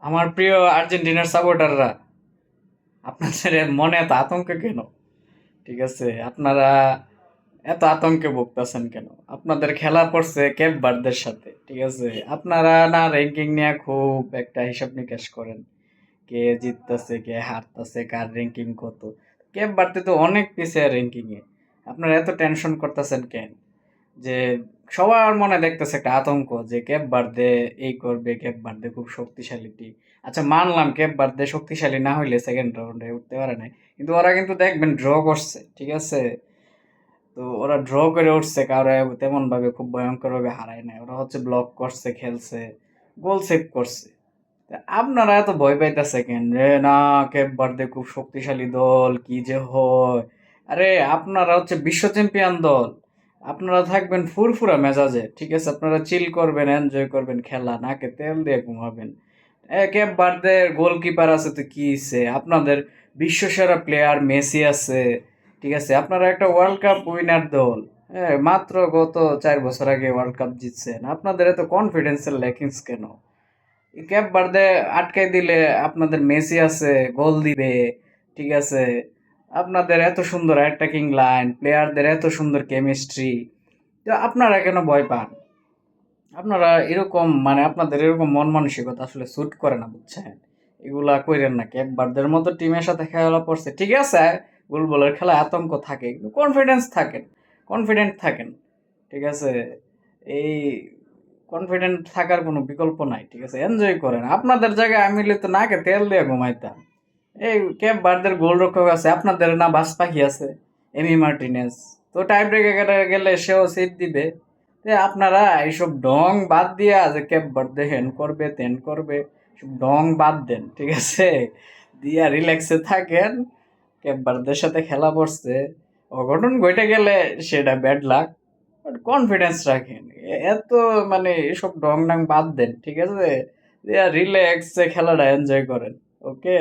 আমার প্রিয় আর্জেন্টিনার সাপোর্টাররা, আপনাদের মনে এত আতঙ্ক কেন? ঠিক আছে, আপনারা এত আতঙ্কে ভুগতেছেন কেন? আপনাদের খেলা পড়ছে কেপ ভার্দের সাথে, ঠিক আছে? আপনারা না র্যাঙ্কিং নিয়ে খুব একটা হিসাব নিকাশ করেন, কে জিততেছে কে হারতেছে, কার র্যাঙ্কিং কত। কেপ ভার্দে তো অনেক পিছিয়ে র্যাঙ্কিং এ। আপনারা এত টেনশন করতেছেন কেন? যে সবার মনে দেখতেছে একটা আতঙ্ক যে কেপ বার্দে এই করবে, কেপ বার্দে খুব শক্তিশালী টিম। আচ্ছা, মানলাম কেপ বার্দে শক্তিশালী না হইলে সেকেন্ড রাউন্ডে উঠতে পারে নাই, কিন্তু ওরা কিন্তু দেখবেন ড্র করছে, ঠিক আছে? তো ওরা ড্র করে উঠছে, কারো তেমন ভাবে খুব ভয়ঙ্কর ভাবে হারায় নাই। ওরা হচ্ছে ব্লক করছে, খেলছে, গোল সেভ করছে। তা আপনারা এত ভয় পাইতেছে কেন রে? না, কেপ বার্দে খুব শক্তিশালী দল, কি যে হয়। আরে আপনারা হচ্ছে বিশ্ব চ্যাম্পিয়ন দল। আপনারা থাকবেন ফুরফুরা মেজাজে, ঠিক আছে? আপনারা চিল করবেন, এনজয় করবেন, খেলা নাকে তেল দিয়ে ঘুমাবেন। কেপ বার্দে গোলকিপার আছে তো কি হইছে? আপনাদের বিশ্বসেরা প্লেয়ার মেসি আছে, ঠিক আছে? আপনারা একটা ওয়ার্ল্ড কাপ উইনার দল। হ্যাঁ, মাত্র গত 4 বছর আগে ওয়ার্ল্ড কাপ জিতছেন। আপনাদের এত কনফিডেন্সের ল্যাকিংস কেন? ক্যাপ বার্দে আটকাই দিলে আপনাদের মেসি আছে, গোল দিবে, ঠিক আছে? আপনাদের এত সুন্দর অ্যাটাকিং লাইন, প্লেয়ারদের এত সুন্দর কেমিস্ট্রি, তো আপনারা কেন ভয় পান? আপনারা এরকম মানে আপনাদের এরকম মন মানসিকতা আসলে স্যুট করে না, বুঝছেন? এগুলা কইরেন না। ক্যাপ বার্দের মতো টিমের সাথে খেলা পড়ছে, ঠিক আছে? ফুটবলের খেলায় আতঙ্ক থাকে, কিন্তু কনফিডেন্স থাকেন, কনফিডেন্ট থাকেন, ঠিক আছে? এই কনফিডেন্ট থাকার কোনো বিকল্প নাই, ঠিক আছে? এনজয় করেন। আপনাদের জায়গায় আমি হলে তো নাকে তেল দিয়ে ঘুমাইতাম। এই ক্যাপ বার্দের গোলরক্ষক আছে, আপনাদের না বাস পাখি আছে, এমি মার্টিনেজ। তো টাই ব্রেকে গেলে সেও সেভ দিবে। তে আপনারা এইসব ডং বাদ দিয়া যে ক্যাপ বার্দে হেন করবে তেন করবে, সব ডং বাদ দেন, ঠিক আছে? দিয়া রিল্যাক্সে থাকেন। ক্যাপ বার্দের সাথে খেলা পড়ছে, অঘটন ঘটে গেলে সেটা ব্যাড লাক, বাট কনফিডেন্স রাখেন। এত মানে এসব ডং ডাং বাদ দেন, ঠিক আছে? রিল্যাক্সে খেলাটা এনজয় করেন। ওকে।